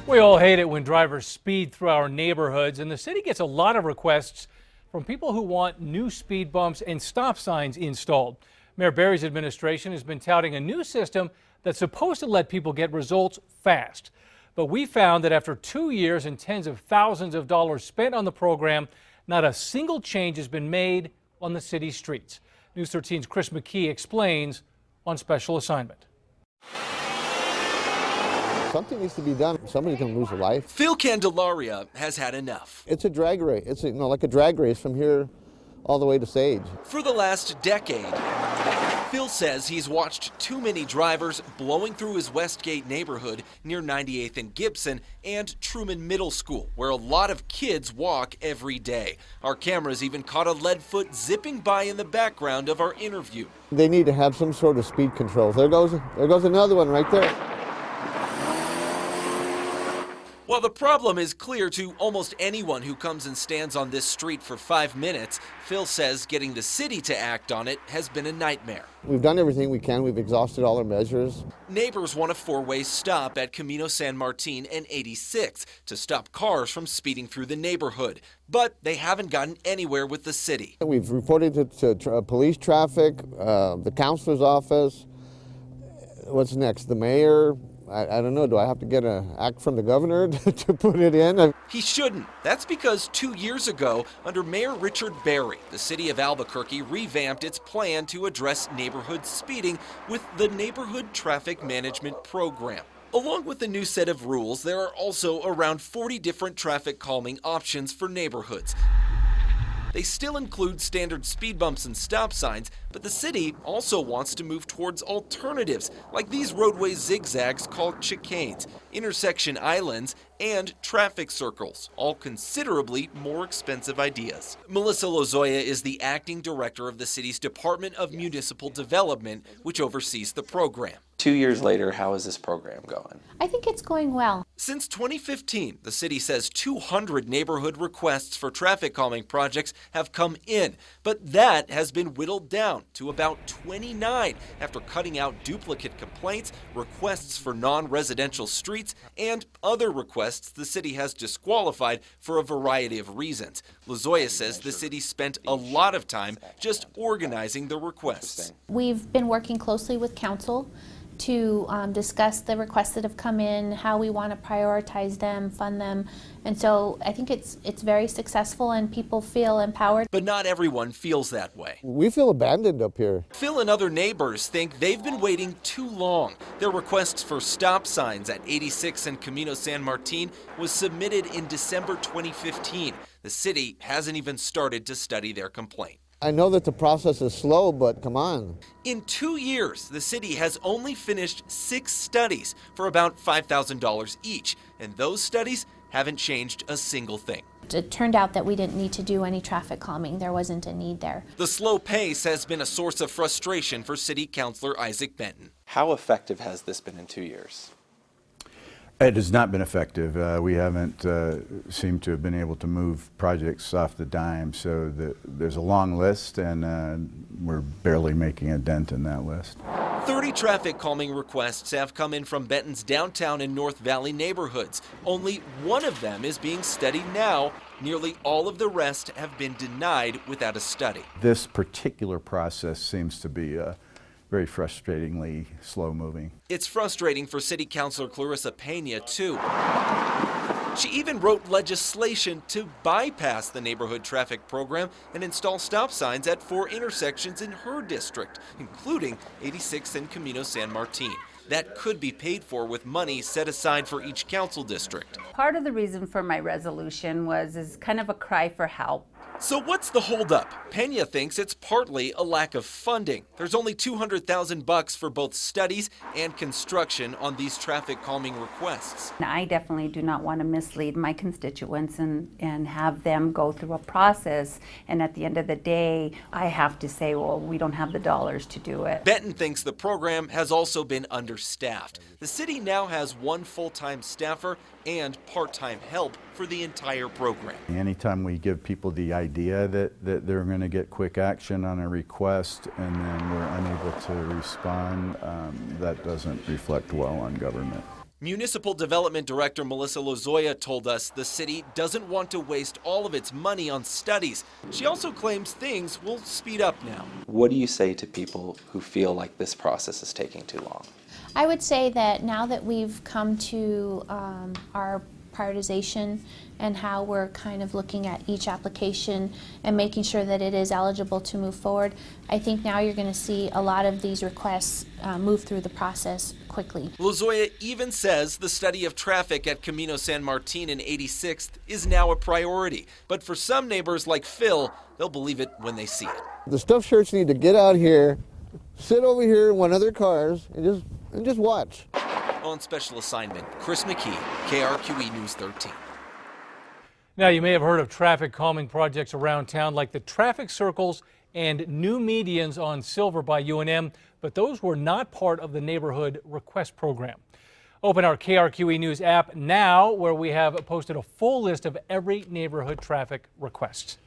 We all hate it when drivers speed through our neighborhoods, and the city gets a lot of requests from people who want new speed bumps and stop signs installed. Mayor Barry's administration has been touting a new system that's supposed to let people get results fast. But we found that after 2 years and tens of thousands of dollars spent on the program, not a single change has been made on the city's streets. News 13's Chris McKee explains on special assignment. Something needs to be done. Somebody's going to lose a life. Phil Candelaria has had enough. It's a drag race. It's like a drag race from here all the way to Sage. For the last decade, Phil says he's watched too many drivers blowing through his Westgate neighborhood near 98th and Gibson and Truman Middle School, where a lot of kids walk every day. Our cameras even caught a leadfoot zipping by in the background of our interview. They need to have some sort of speed control. There goes another one right there. While the problem is clear to almost anyone who comes and stands on this street for 5 minutes, Phil says getting the city to act on it has been a nightmare. We've done everything we can. We've exhausted all our measures. Neighbors want a four-way stop at Camino San Martin and 86 to stop cars from speeding through the neighborhood. But they haven't gotten anywhere with the city. We've reported it to police traffic, the counselor's office. What's next? The mayor? I don't know. Do I have to get an act from the governor to put it in? He shouldn't. That's because 2 years ago, under Mayor Richard Barry, the city of Albuquerque revamped its plan to address neighborhood speeding with the Neighborhood Traffic Management Program. Along with the new set of rules, there are also around 40 different traffic calming options for neighborhoods. They still include standard speed bumps and stop signs, but the city also wants to move towards alternatives, like these roadway zigzags called chicanes, intersection islands, and traffic circles, all considerably more expensive ideas. Melissa Lozoya is the acting director of the city's Department of Municipal Development, which oversees the program. 2 years later, how is this program going? I think it's going well. Since 2015, the city says 200 neighborhood requests for traffic calming projects have come in, but that has been whittled down to about 29 after cutting out duplicate complaints, requests for non-residential streets, and other requests the city has disqualified for a variety of reasons. Lozoya says the city spent a lot of time just organizing the requests. We've been working closely with council to discuss the requests that have come in, how we want to prioritize them, fund them. And so I think it's very successful and people feel empowered. But not everyone feels that way. We feel abandoned up here. Phil and other neighbors think they've been waiting too long. Their requests for stop signs at 86 and Camino San Martin was submitted in December 2015. The city hasn't even started to study their complaint. I know that the process is slow, but come on. In 2 years, the city has only finished 6 studies for about $5,000 each, and those studies haven't changed a single thing. It turned out that we didn't need to do any traffic calming. There wasn't a need there. The slow pace has been a source of frustration for City Councilor Isaac Benton. How effective has this been in 2 years? It has not been effective. We haven't seemed to have been able to move projects off the dime, so there's a long list and we're barely making a dent in that list. 30 traffic calming requests have come in from Benton's downtown and North Valley neighborhoods. Only one of them is being studied now. Nearly all of the rest have been denied without a study. This particular process seems to be very frustratingly slow moving. It's frustrating for City Councilor Clarissa Pena, too. She even wrote legislation to bypass the neighborhood traffic program and install stop signs at 4 intersections in her district, including 86 and Camino San Martin. That could be paid for with money set aside for each council district. Part of the reason for my resolution is kind of a cry for help. So what's the holdup? Pena thinks it's partly a lack of funding. There's only $200,000 for both studies and construction on these traffic calming requests. I definitely do not want to mislead my constituents and have them go through a process, and at the end of the day, I have to say, well, we don't have the dollars to do it. Benton thinks the program has also been understaffed. The city now has 1 full-time staffer and part-time help for the entire program. Anytime we give people the idea that they're going to get quick action on a request and then we're unable to respond, that doesn't reflect well on government. Municipal Development Director Melissa Lozoya told us the city doesn't want to waste all of its money on studies. She also claims things will speed up now. What do you say to people who feel like this process is taking too long? I would say that now that we've come to our prioritization and how we're kind of looking at each application and making sure that it is eligible to move forward, I think now you're going to see a lot of these requests move through the process quickly. Lozoya even says the study of traffic at Camino San Martin and 86th is now a priority. But for some neighbors like Phil, they'll believe it when they see it. The stuffed shirts need to get out here, sit over here in one of their cars, and just watch. On special assignment, Chris McKee, KRQE News 13. Now, you may have heard of traffic calming projects around town like the traffic circles and new medians on Silver by UNM, but those were not part of the neighborhood request program. Open our KRQE News app now, where we have posted a full list of every neighborhood traffic request.